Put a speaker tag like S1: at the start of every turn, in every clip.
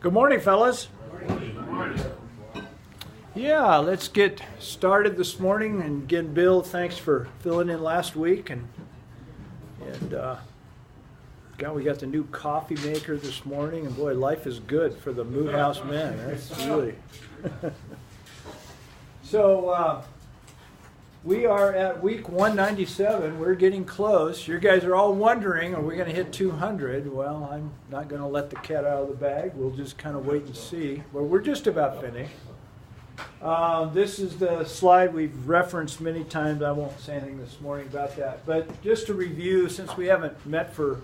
S1: Good morning, fellas. Yeah, let's get started this morning. And again, Bill, thanks for filling in last week. And God, we got the new coffee maker this morning, and boy, life is good for the Moot House men. That's really. So we are at week 197. We're getting close. You guys are all wondering, are we going to hit 200? Well, I'm not going to let the cat out of the bag. We'll just kind of wait and see. Well, we're just about finished. This is the slide we've referenced many times. I won't say anything this morning about that. But just to review, since we haven't met for,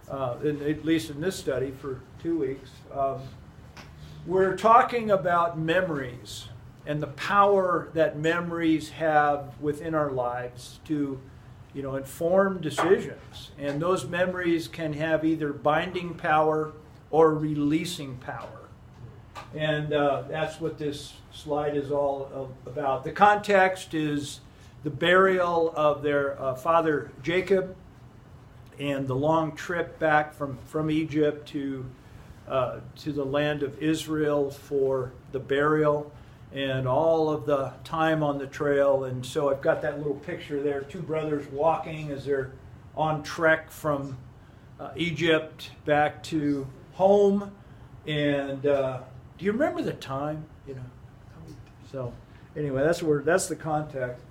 S1: at least in this study, for 2 weeks, we're talking about memories and the power that memories have within our lives to, inform decisions. And those memories can have either binding power or releasing power. And that's what this slide is all about. The context is the burial of their father Jacob and the long trip back from Egypt to the land of Israel for the burial and all of the time on the trail. And so I've got that little picture there, two brothers walking as they're on trek from Egypt back to home. And do you remember the time? So anyway, that's the context.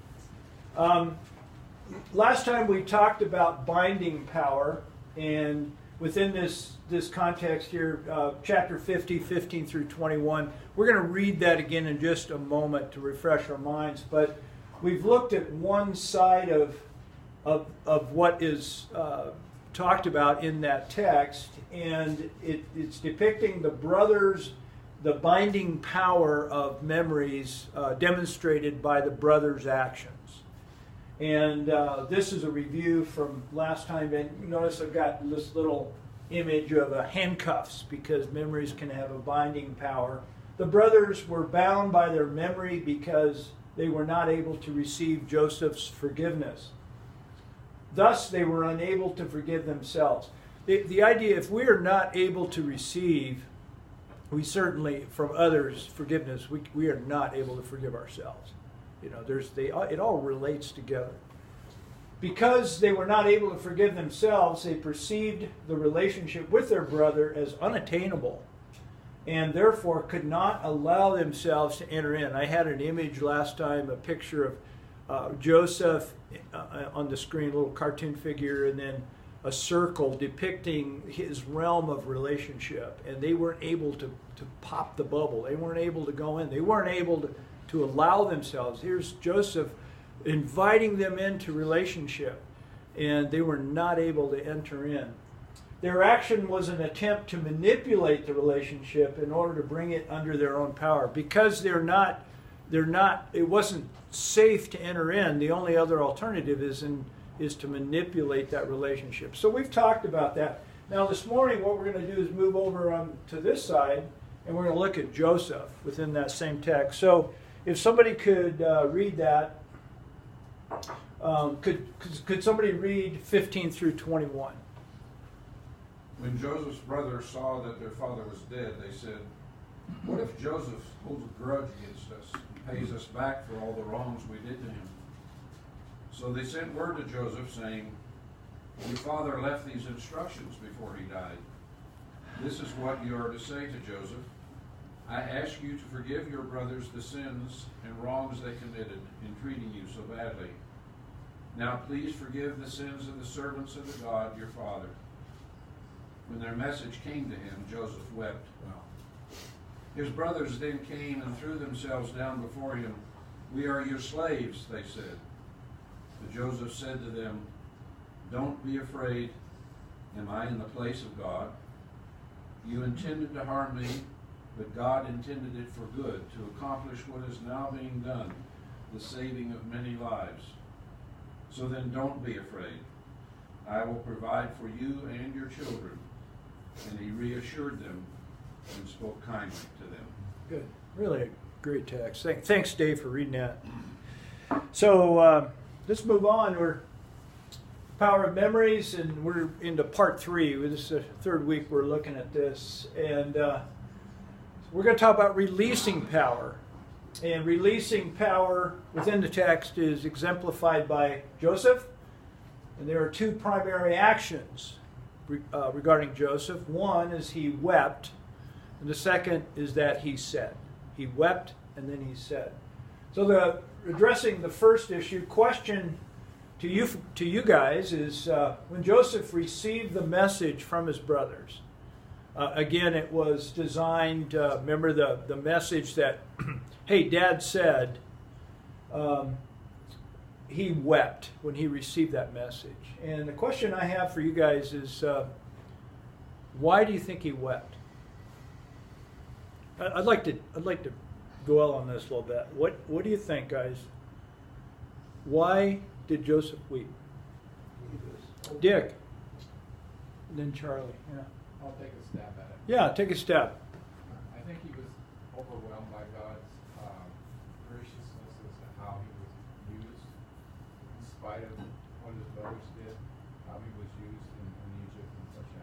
S1: Last time we talked about binding power, and within this context here, chapter 50, 15 through 21, we're going to read that again in just a moment to refresh our minds. But we've looked at one side of what is talked about in that text, and it's depicting the brothers, the binding power of memories demonstrated by the brothers' actions. And this is a review from last time. And you notice I've got this little image of handcuffs because memories can have a binding power. The brothers were bound by their memory because they were not able to receive Joseph's forgiveness. Thus, they were unable to forgive themselves. The idea, if we are not able to receive, we certainly, from others, forgiveness, we are not able to forgive ourselves. It all relates together. Because they were not able to forgive themselves, they perceived the relationship with their brother as unattainable and therefore could not allow themselves to enter in. I had an image last time, a picture of Joseph on the screen, a little cartoon figure, and then a circle depicting his realm of relationship. And they weren't able to pop the bubble. They weren't able to go in. They weren't able to allow themselves. Here's Joseph inviting them into relationship, and they were not able to enter in. Their action was an attempt to manipulate the relationship in order to bring it under their own power. Because it wasn't safe to enter in, the only other alternative is to manipulate that relationship. So we've talked about that. Now this morning what we're going to do is move over to this side, and we're going to look at Joseph within that same text. So if somebody could read that, could somebody read 15 through 21?
S2: When Joseph's brothers saw that their father was dead, they said, "What if Joseph holds a grudge against us and pays us back for all the wrongs we did to him?" So they sent word to Joseph saying, "Your father left these instructions before he died. This is what you are to say to Joseph. I ask you to forgive your brothers the sins and wrongs they committed in treating you so badly. Now please forgive the sins of the servants of the God, your father." When their message came to him, Joseph wept. His brothers then came and threw themselves down before him. "We are your slaves," they said. But Joseph said to them, "Don't be afraid. Am I in the place of God? You intended to harm me, but God intended it for good, to accomplish what is now being done, the saving of many lives. So then don't be afraid. I will provide for you and your children." And he reassured them and spoke kindly to them.
S1: Good. Really a great text. Thanks, Dave, for reading that. So let's move on. We're Power of Memories, and we're into part 3. This is the third week we're looking at this. And we're going to talk about releasing power. And releasing power within the text is exemplified by Joseph. And there are two primary actions regarding Joseph. One is he wept, and the second is that he said. He wept, and then he said. So addressing the first issue, question to you guys is when Joseph received the message from his brothers. Again, it was designed, remember the message that, hey, Dad said, he wept when he received that message. And the question I have for you guys is, why do you think he wept? I'd like to dwell on this a little bit. What do you think, guys? Why did Joseph weep? Dick. And then Charlie. Yeah.
S3: I'll take a stab at it.
S1: Yeah, take a stab.
S3: I think he was overwhelmed by God's graciousness as to how he was used, in spite of what his brothers did, how he was used in Egypt in such an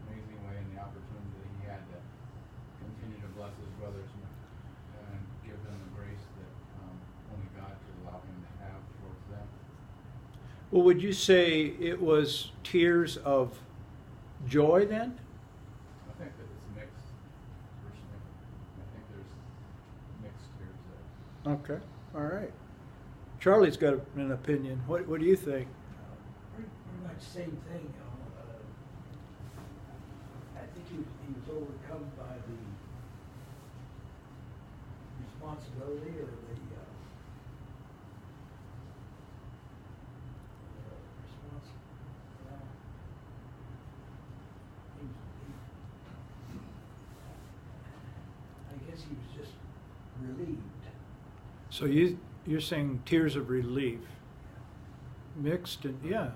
S3: amazing way, and the opportunity that he had to continue to bless his brothers and give them the grace that only God could allow him to have towards them.
S1: Well, would you say it was tears of joy then?
S3: I think that it's mixed, personally. I think there's mixed tears there.
S1: Okay, all right. Charlie's got an opinion. What do you think?
S4: Pretty much the same thing. I think he was overcome by the responsibility or the response. I guess he was just relieved.
S1: So you're saying tears of relief, mixed and yeah,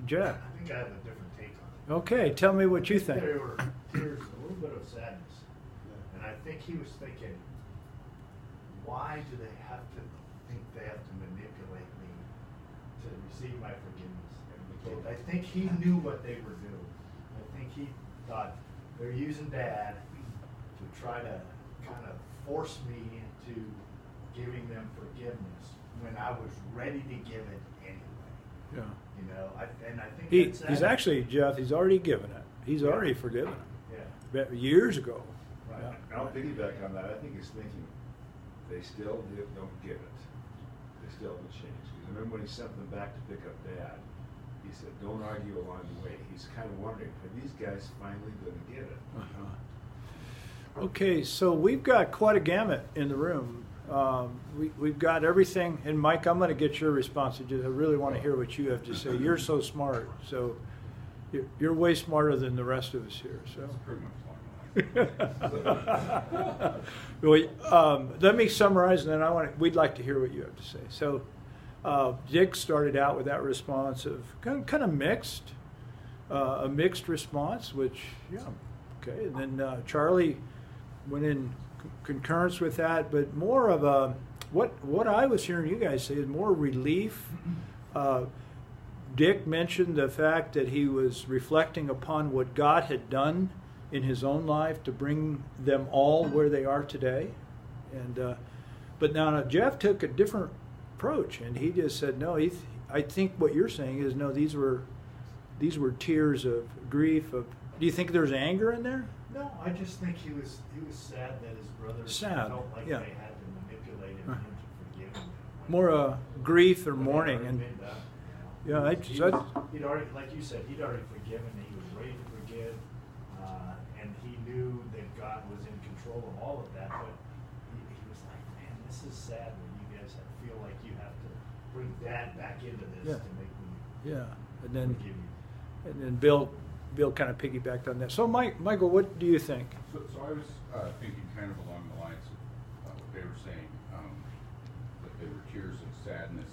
S1: Jeff.
S5: I think I have a different take on it.
S1: Okay, tell me what you think.
S5: There were tears, a little bit of sadness, and I think he was thinking, why do they have to think they have to manipulate me to receive my forgiveness? I think he knew what they were doing. I think he thought they're using Dad to try to kind of force me into giving them forgiveness when I was ready to give it anyway.
S1: Yeah.
S5: You know, I think
S1: He's actually, Jeff, he's already given it. He's already forgiven it.
S5: Yeah.
S1: Years ago.
S5: Right.
S1: Yeah.
S6: I'll piggyback on that. I think he's thinking they still don't get it. They still haven't changed. Because I remember when he sent them back to pick up Dad, he said, "Don't argue along the way." He's kind of wondering, are these guys finally going to get it?
S1: Okay, so we've got quite a gamut in the room. We've got everything, and Mike, I'm going to get your response. I really want to hear what you have to say. You're so smart, so you're way smarter than the rest of us here. So.
S2: Pretty much
S1: Well, let me summarize, and then we'd like to hear what you have to say. So, Dick started out with that response of kind of mixed, a mixed response, which okay. And then Charlie went in concurrence with that, but more of a what I was hearing you guys say is more relief. Dick mentioned the fact that he was reflecting upon what God had done in his own life to bring them all where they are today, and but now Jeff took a different approach, and he just said, no, I think what you're saying is no, these were tears of grief. Do you think there's anger in there?
S5: No, I just think he was sad that his brothers felt like they had to manipulate him into forgiving them.
S1: More grief or mourning, and
S5: he'd already, like you said, he'd already forgiven. He was ready to forgive, and he knew that God was in control of all of that. But he was like, man, this is sad when you guys feel like you have to bring Dad back into this to make me
S1: and then
S5: forgive you.
S1: and then Bill kind of piggybacked on that. So Michael, what do you think?
S2: So I was thinking kind of along the lines of what they were saying, that they were tears of sadness,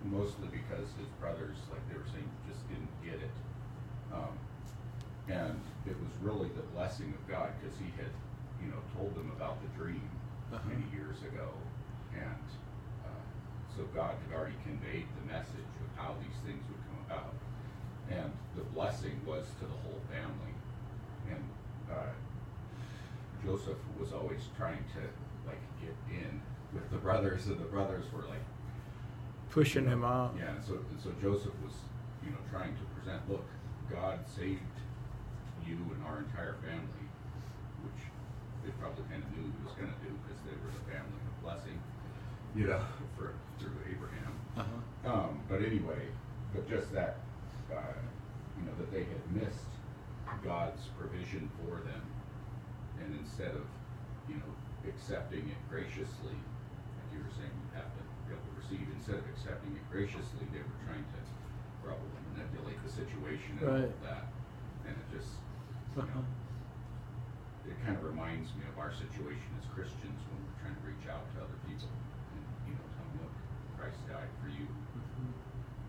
S2: mostly because his brothers, like they were saying, just didn't get it. And it was really the blessing of God, because he had, told them about the dream many years ago. And so God had already conveyed the message of how these things would come about. And the blessing was to the whole family. And
S7: Joseph was always trying to like get in with the brothers, and the brothers were like
S1: Pushing him out.
S7: Yeah, and so Joseph was, trying to present, look, God saved you and our entire family, which they probably kind of knew he was going to do because they were the family of blessing, through Abraham. But anyway, but just that, that they had missed God's provision for them, and instead of, accepting it graciously, like you were saying, you have to be able to receive. Instead of accepting it graciously, they were trying to probably manipulate the situation and all
S1: Right.
S7: of that. And it just, it kind of reminds me of our situation as Christians when we're trying to reach out to other people and, tell them, look, Christ died for you.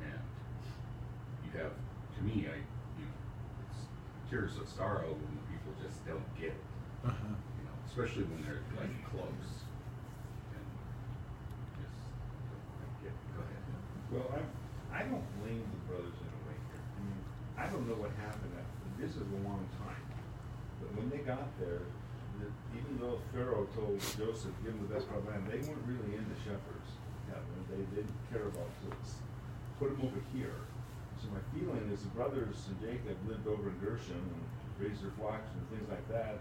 S7: And you have, to me, it's tears of sorrow when the people just don't get it. Especially when they're like close. And just don't get it. Go ahead.
S6: Well, I don't blame the brothers in a way here. I mean, I don't know what happened. This is a long time. But when they got there, even though Pharaoh told Joseph, give him the best part of land, they weren't really into shepherds. They didn't care about this. Put him over here. So my feeling is the brothers and Jacob lived over in Gershon and raised their flocks and things like that.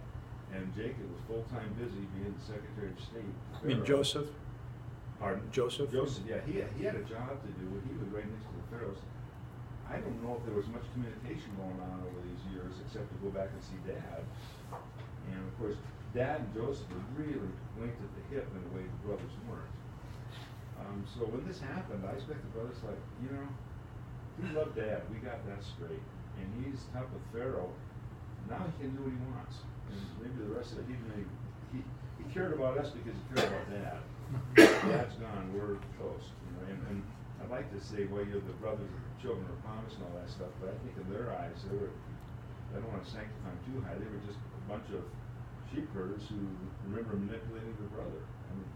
S6: And Jacob was full-time busy being the Secretary of State.
S1: I mean, Joseph?
S6: Pardon?
S1: Joseph?
S6: Joseph, yeah. He had a job to do. He was right next to the Pharaohs. I don't know if there was much communication going on over these years except to go back and see Dad. And of course, Dad and Joseph were really linked at the hip in a way the brothers weren't. So when this happened, I expect the brothers like, he loved Dad. We got that straight. And he's tough with Pharaoh. Now he can do what he wants. And maybe the rest of it, he cared about us because he cared about Dad. Dad's gone, we're toast. And I'd like to say, well, you're the brothers of children of promise and all that stuff, but I think in their eyes, I don't want to sanctify them too high, they were just a bunch of sheep herders who remember manipulating their brother. I mean,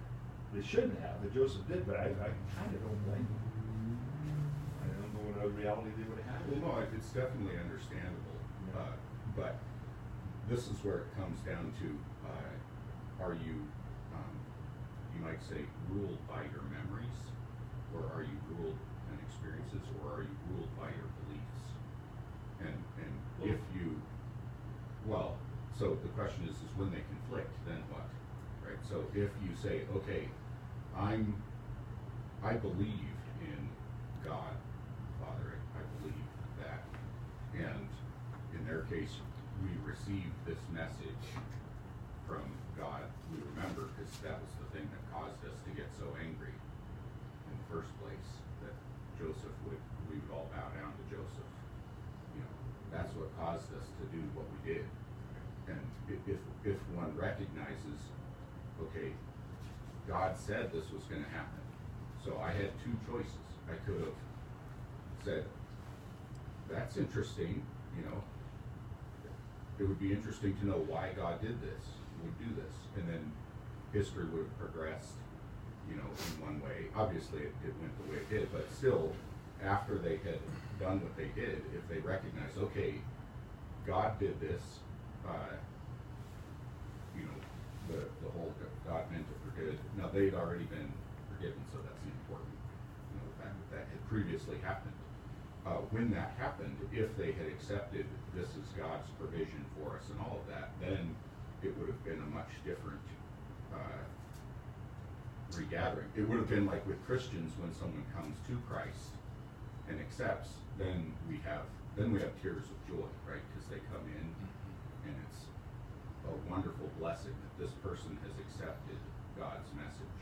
S6: they shouldn't have, but Joseph did, but I kind of don't blame them. I don't know what other reality they would have had.
S7: Well, no, it's definitely understandable.
S6: Yeah.
S7: But this is where it comes down to, are you, you might say, ruled by your memories, or are you ruled in experiences, or are you ruled by your beliefs? And if you, so the question is when they conflict, then what? Right? So if you say, okay, I believe in God, Father, I believe that, and in their case, we received this message from God. We remember because that was the thing that caused us to get so angry in the first place, that we would all bow down to Joseph. That's what caused us to do what we did. And if one recognizes, okay, God said this was going to happen, so I had two choices. I could have said, that's interesting, it would be interesting to know why God did this, would do this, and then history would have progressed, in one way. Obviously, it went the way it did, but still, after they had done what they did, if they recognized, okay, God did this, the whole God meant it for good. Now, they'd already been forgiven, so that's the important, the fact that had previously happened. When that happened, if they had accepted this is God's provision for us and all of that, then it would have been a much different regathering. It would have been like with Christians when someone comes to Christ and accepts, then we have tears of joy, right? Because they come in and it's a wonderful blessing that this person has accepted God's message.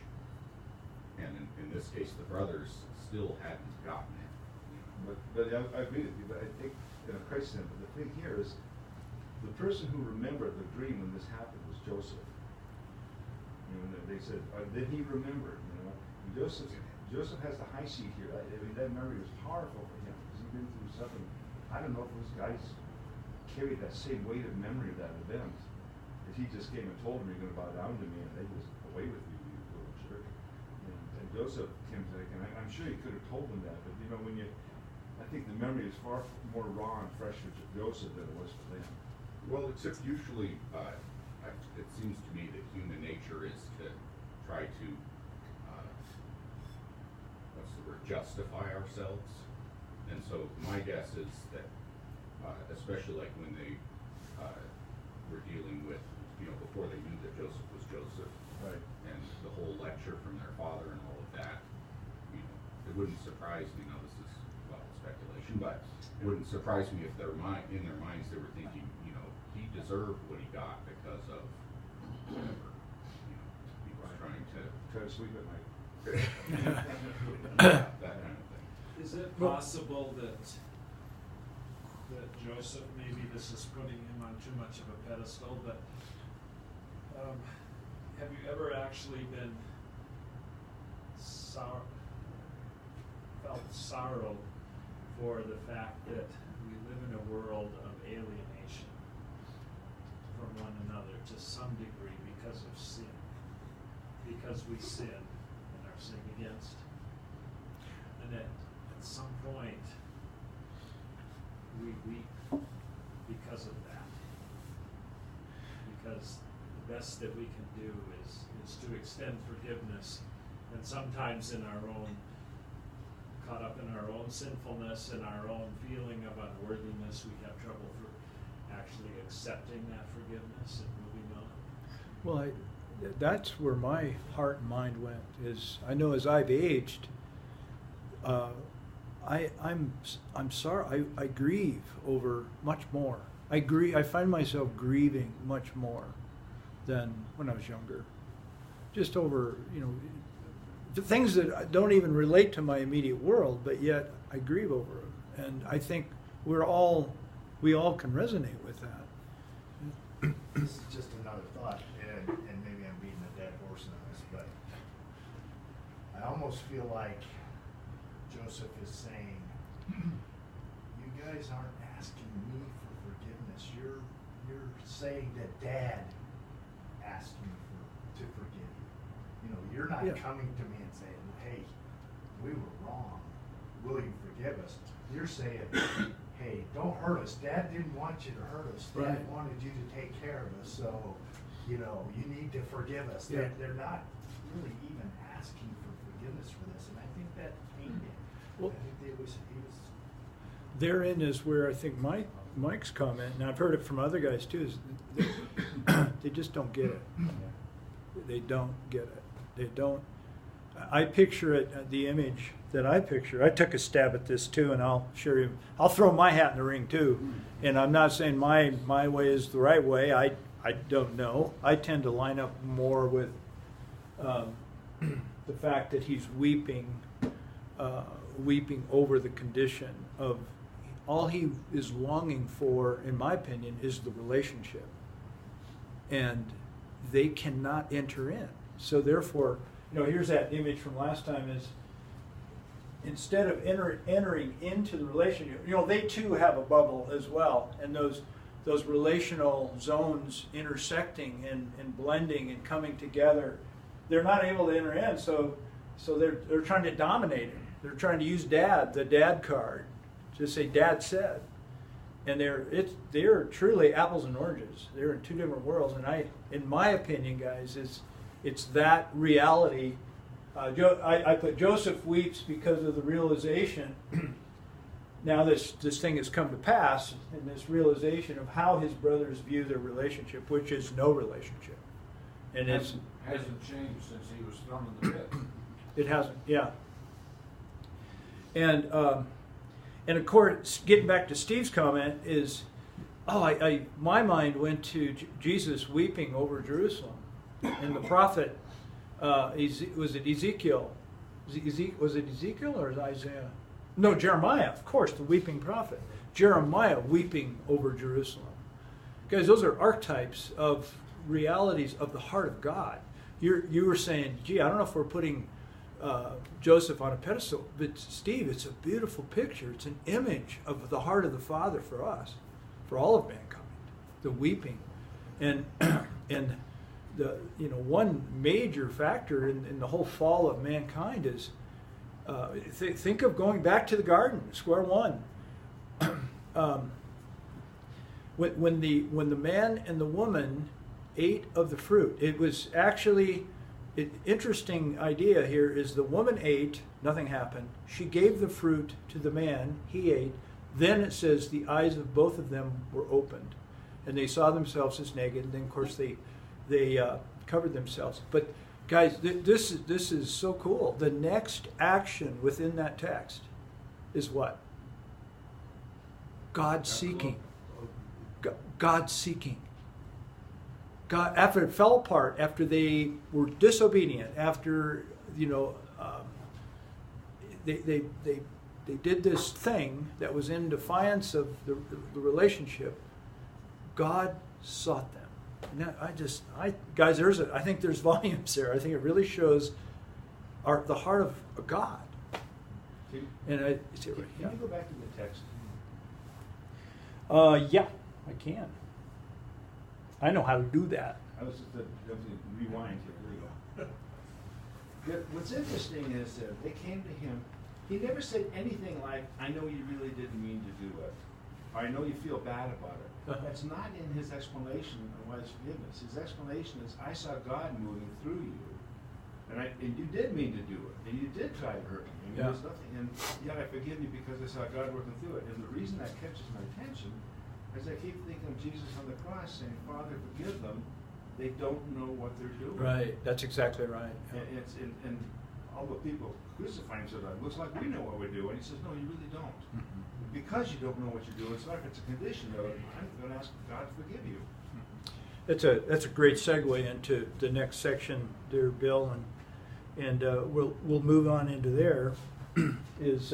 S7: And in this case, the brothers still hadn't gotten it.
S6: But I agree with you, but I think in a crisis, but the thing here is, the person who remembered the dream when this happened was Joseph. They said, did he remember? Joseph has the high seat here. I mean, that memory was powerful for him because he'd been through something. I don't know if those guys carried that same weight of memory of that event. If he just came and told them, you're going to bow down to me, and they just away with you, you little jerk. And Joseph came to, and I'm sure he could have told them that, but I think the memory is far more raw and fresh for Joseph than it was for them.
S7: Well, except usually, it's seems to me that human nature is to try to, what's the word, justify ourselves. And so my guess is that, especially like when they were dealing with, before they knew that Joseph was Joseph,
S6: Right.
S7: and the whole lecture from their father and all of that, it wouldn't surprise me. Now this is, well, speculation, but it wouldn't surprise me if in their minds they were thinking, he deserved what he got because of whatever. He was trying to
S6: Try to sleep at night.
S7: that kind of thing.
S8: Is it possible that Joseph, maybe this is putting him on too much of a pedestal, but have you ever actually been felt sorrow for the fact that we live in a world of alienation from one another to some degree because of sin, because we sin and are sinned against, and at some point we weep because of that, because the best that we can do is to extend forgiveness, and sometimes in our own, caught up in our own sinfulness and our own feeling of unworthiness, we have trouble for actually accepting that forgiveness and moving on.
S1: Well, that's where my heart and mind went. Is I know as I've aged, I'm sorry. I grieve over much more. I find myself grieving much more than when I was younger. Just over the things that don't even relate to my immediate world, but yet I grieve over them. And I think we all can resonate with that.
S5: This is just another thought, and maybe I'm beating a dead horse on this, but I almost feel like Joseph is saying, you guys aren't asking me for forgiveness. You're saying that Dad asked me to forgive you. You're not coming to me and saying, hey, we were wrong. Will you forgive us? You're saying, hey, don't hurt us. Dad didn't want you to hurt us. Dad
S1: Right.
S5: wanted you to take care of us. So, you need to forgive us.
S1: Yeah.
S5: They're not really even asking for forgiveness for this. And I think that pained him.
S1: Well,
S5: I think he was
S1: Therein is where I think Mike's comment, and I've heard it from other guys too, is they just don't get it. They don't get it. They don't. I picture it, the image that I picture. I took a stab at this too, and I'll throw my hat in the ring too. And I'm not saying my way is the right way. I don't know. I tend to line up more with the fact that he's weeping over the condition of all he is longing for, in my opinion, is the relationship. And they cannot enter in. So therefore, here's that image from last time is instead of entering into the relationship, they too have a bubble as well. And those relational zones intersecting and blending and coming together, they're not able to enter in. So they're trying to dominate him. They're trying to use the dad card, to say Dad said. And they're truly apples and oranges. They're in two different worlds. And in my opinion, guys, it's that reality. I put Joseph weeps because of the realization. Now this thing has come to pass, and this realization of how his brothers view their relationship, which is no relationship. And it
S2: hasn't changed since he was thrown in the pit.
S1: It hasn't, yeah. And of course, getting back to Steve's comment is, my mind went to Jesus weeping over Jerusalem, and the prophet, was it Ezekiel? Was it Ezekiel or Isaiah? No, Jeremiah, of course, the weeping prophet. Jeremiah weeping over Jerusalem. Guys, those are archetypes of realities of the heart of God. You were saying, gee, I don't know if we're putting Joseph on a pedestal, but Steve, it's a beautiful picture. It's an image of the heart of the Father for us, for all of mankind, the weeping. And the one major factor in the whole fall of mankind is think of going back to the garden, square one. When the man and the woman ate of the fruit. It was actually, interesting idea here is the woman ate, nothing happened. She gave the fruit to the man, he ate. Then it says the eyes of both of them were opened, and they saw themselves as naked. And then, of course, they covered themselves. But guys, this is so cool. The next action within that text is what? God seeking. God seeking. God, after it fell apart, after they were disobedient, after they did this thing that was in defiance of the relationship, God sought them. And that, guys, I think there's volumes there. I think it really shows the heart of God.
S6: Can
S1: And
S6: you go back to the text?
S1: yeah, I can. I know how to do that.
S6: I was just rewind here. There you go. What's interesting is that they came to him. He never said anything like, "I know you really didn't mean to do it," or "I know you feel bad about it." That's not in his explanation of why it's forgiveness. His explanation is, "I saw God moving through you, and you did mean to do it, and you did try to hurt me, and
S1: Yeah.
S6: there's nothing, and yet I forgive you because I saw God working through it." And the reason that catches my attention is I keep thinking of Jesus on the cross saying, "Father, forgive them. They don't know what they're doing."
S1: Right, that's exactly right.
S6: And all the people crucifying him said, "It looks like we know what we're doing." He says, "No, you really don't.
S1: Mm-hmm.
S6: Because you don't know what you're doing, it's like it's a condition of it. I'm going to ask God to forgive you."
S1: That's a great segue into the next section there, Bill, and we'll move on into there. Is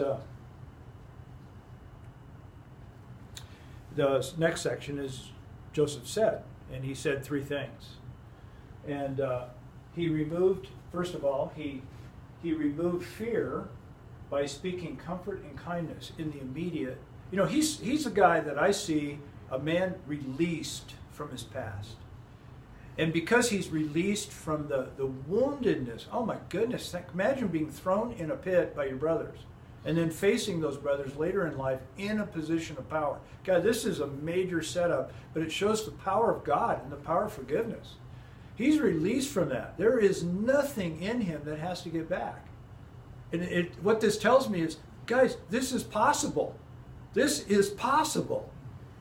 S1: the next section is Joseph said, and he said three things, and he removed, first of all, he removed fear by speaking comfort and kindness in the immediate. He's a guy that I see, a man released from his past. And because he's released from the woundedness, oh my goodness, imagine being thrown in a pit by your brothers and then facing those brothers later in life in a position of power. God, this is a major setup, but it shows the power of God and the power of forgiveness. He's released from that. There is nothing in him that has to get back. And what this tells me is, guys, this is possible. This is possible.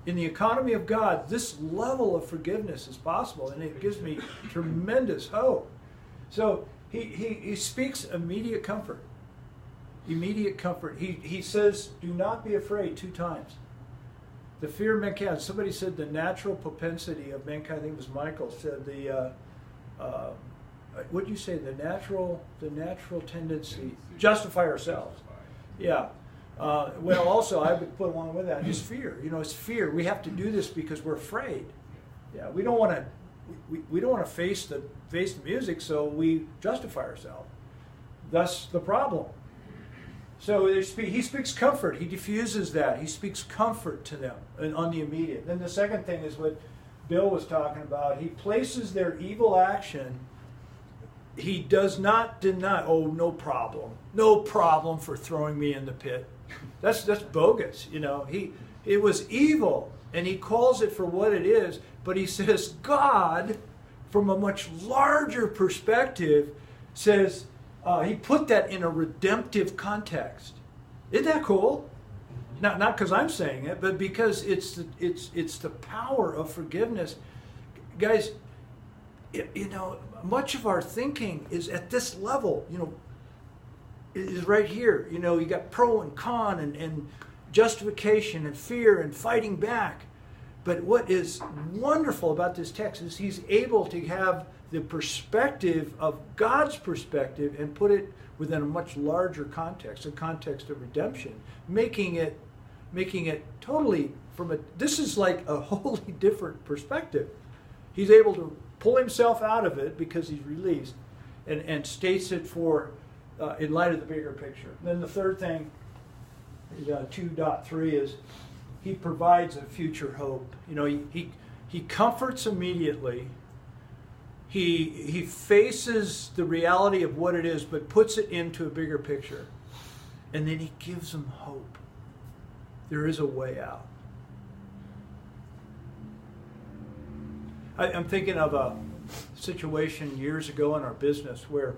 S1: In the economy of God, this level of forgiveness is possible, and it gives me tremendous hope. So he speaks immediate comfort. Immediate comfort. He says, "Do not be afraid," 2 times. The fear of mankind. Somebody said the natural propensity of mankind, I think it was Michael, said what did you say? The natural tendency, justify ourselves. Yeah. Well, also I would put along with that is fear. It's fear. We have to do this because we're afraid. Yeah. We don't want to face the music, so we justify ourselves. Thus the problem. So he speaks comfort. He diffuses that. He speaks comfort to them and on the immediate. Then the second thing is what Bill was talking about. He places their evil action. He does not deny, "Oh, no problem for throwing me in the pit." That's bogus. It was evil, and he calls it for what it is. But he says God, from a much larger perspective, says he put that in a redemptive context. Isn't that cool? Not because I'm saying it, but because it's the power of forgiveness, guys. Much of our thinking is at this level. Is right here. You got pro and con and justification and fear and fighting back. But what is wonderful about this text is he's able to have the perspective of God's perspective and put it within a much larger context, a context of redemption, making it totally this is like a wholly different perspective. He's able to pull himself out of it because he's released and states it for in light of the bigger picture. And then the third thing, 2.3, is he provides a future hope. He comforts immediately. He faces the reality of what it is, but puts it into a bigger picture. And then he gives them hope. There is a way out. I'm thinking of a situation years ago in our business where,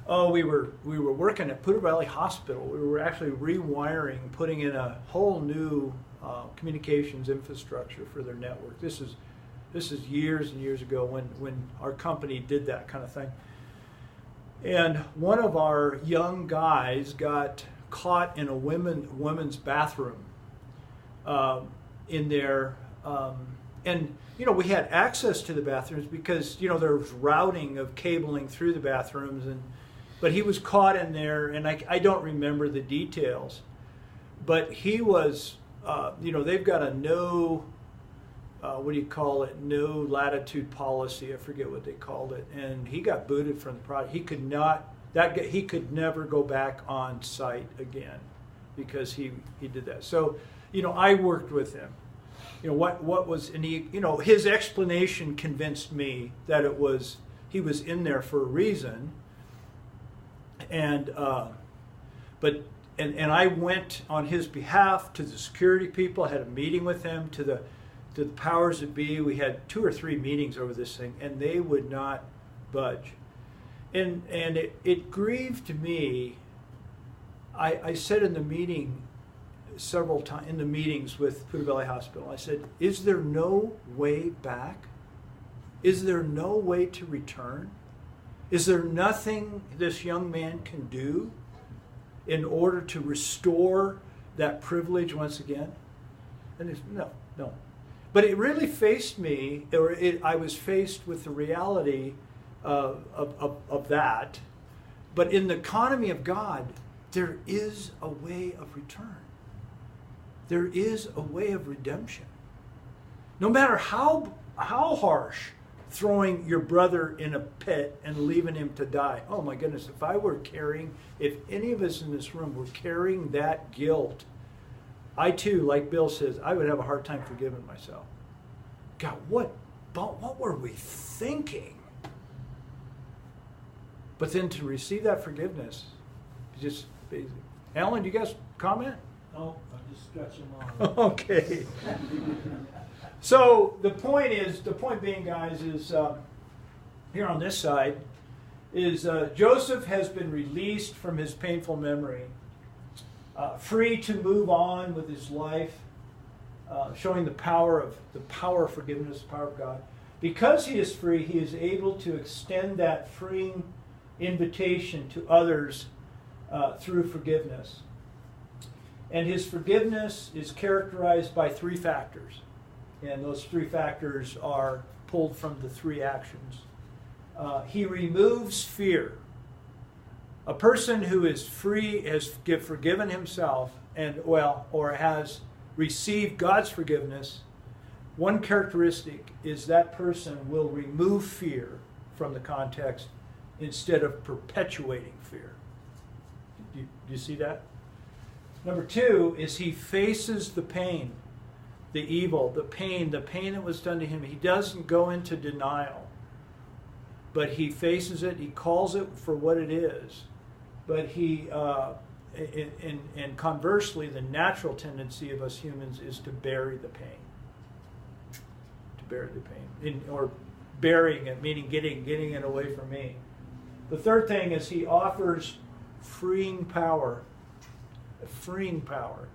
S1: we were working at Poudre Valley Hospital. We were actually rewiring, putting in a whole new communications infrastructure for their network. This is years and years ago when our company did that kind of thing. And one of our young guys got caught in a women's bathroom in there. And, we had access to the bathrooms because, there was routing of cabling through the bathrooms. But he was caught in there, and I don't remember the details. But he was, they've got a no latitude policy. I forget what they called it. And he got booted from the project. He could never go back on site again because he did that. So, I worked with him. What was, and he, his explanation convinced me that he was in there for a reason. And I went on his behalf to the security people. I had a meeting with him, to the powers that be. We had 2 or 3 meetings over this thing, and they would not budge. And it grieved me. I said in the meeting several times, in the meetings with Poudre Valley Hospital, I said, is there no way back? Is there no way to return? Is there nothing this young man can do in order to restore that privilege once again? And it's, no. But it really faced me, I was faced with the reality of that. But in the economy of God, there is a way of return. There is a way of redemption. No matter how harsh throwing your brother in a pit and leaving him to die. Oh my goodness, if any of us in this room were carrying that guilt, I too, like Bill says, I would have a hard time forgiving myself. God, what were we thinking? But then to receive that forgiveness, just basic. Alan, do you guys comment?
S4: No, I'm just stretching on.
S1: Okay. So the point being, guys, is here on this side is Joseph has been released from his painful memory, free to move on with his life, showing the power of forgiveness, the power of God. Because he is free, he is able to extend that freeing invitation to others through forgiveness. And his forgiveness is characterized by 3 factors. And those 3 factors are pulled from the 3 actions. He removes fear. A person who is free has forgiven himself or has received God's forgiveness. One characteristic is that person will remove fear from the context instead of perpetuating fear. Do you see that? Number 2 is he faces the pain, the evil, the pain that was done to him. He doesn't go into denial, but he faces it. He calls it for what it is. But and conversely, the natural tendency of us humans is to bury the pain. To bury the pain, or burying it, meaning getting it away from me. The third thing is he offers freeing power. Freeing power.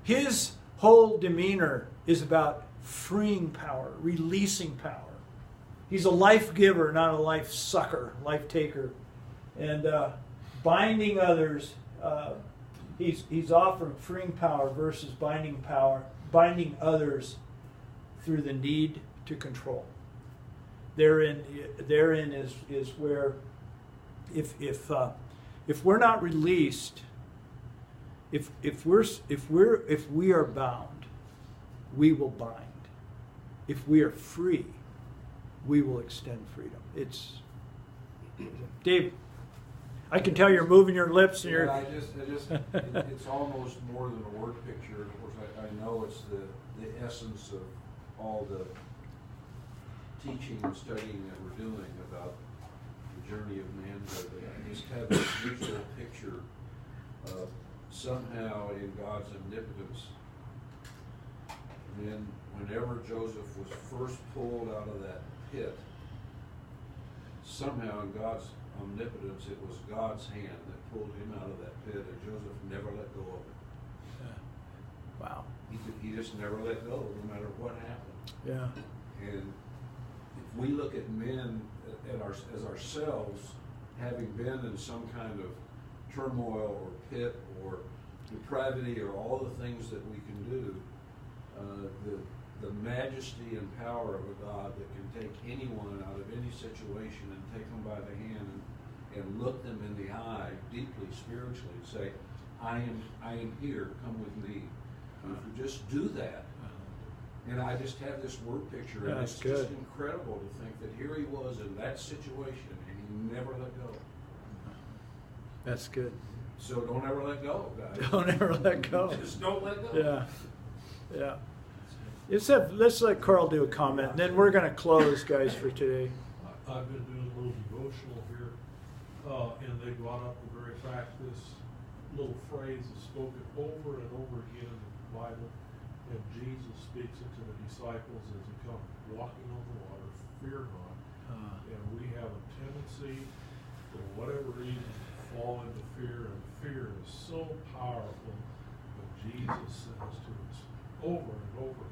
S1: His whole demeanor is about freeing power, releasing power. He's a life giver, not a life sucker, life taker. And binding others, he's offering freeing power versus binding others through the need to control. Therein is where if we're not released, if we are bound, we will bind. If we are free, we will extend freedom. Dave, I can tell you're moving your lips and you're.
S2: It's almost more than a word picture. Of course, I know it's the essence of all the teaching and studying that we're doing about the journey of manhood. I just have this visual picture of somehow in God's omnipotence, when whenever Joseph was first pulled out of that pit, somehow in God's omnipotence, it was God's hand that pulled him out of that pit, and Joseph never let go of it.
S1: Yeah. Wow.
S2: He just never let go, no matter what happened.
S1: Yeah.
S2: And if we look at men as ourselves, having been in some kind of turmoil or pit or depravity or all the things that we can do, the majesty and power of a God that can take anyone out of any situation and take them by the hand and look them in the eye deeply spiritually and say, I am here, come with me. And if we just do that, and I just have this word picture, and
S1: That's
S2: it's
S1: good.
S2: just incredible to think that here he was in that situation and he never let go.
S1: That's good.
S2: So don't ever let go, guys.
S1: Don't ever let go.
S2: Just don't let go.
S1: Yeah. Yeah. Let's let Carl do a comment, and then we're going to close, guys, for today.
S4: I've been doing a little devotional here, and they brought up the very fact this little phrase is spoken over and over again in the Bible, and Jesus speaks it to the disciples as he comes walking on the water, fear not. And we have a tendency, for whatever reason, to fall into fear, and fear is so powerful. But Jesus says to us over and over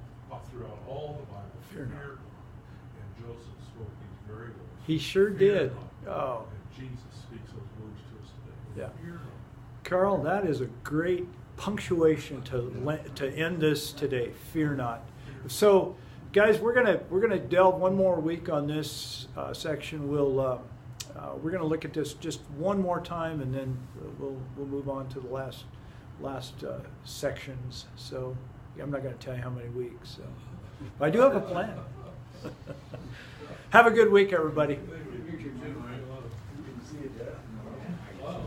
S4: throughout all the Bible, fear not. And Joseph spoke these very words.
S1: He sure
S4: Fear
S1: did.
S4: not.
S1: Oh.
S4: And Jesus speaks those words to us today.
S1: Yeah.
S4: Fear not.
S1: Carl, that is a great punctuation to end this today. Fear not. So, guys, we're gonna delve one more week on this section. We're gonna look at this just one more time, and then we'll move on to the last sections. So, I'm not gonna tell you how many weeks. So, but I do have a plan. Have a good week, everybody.
S2: You can do, man.
S6: You can see it, yeah.
S4: Wow.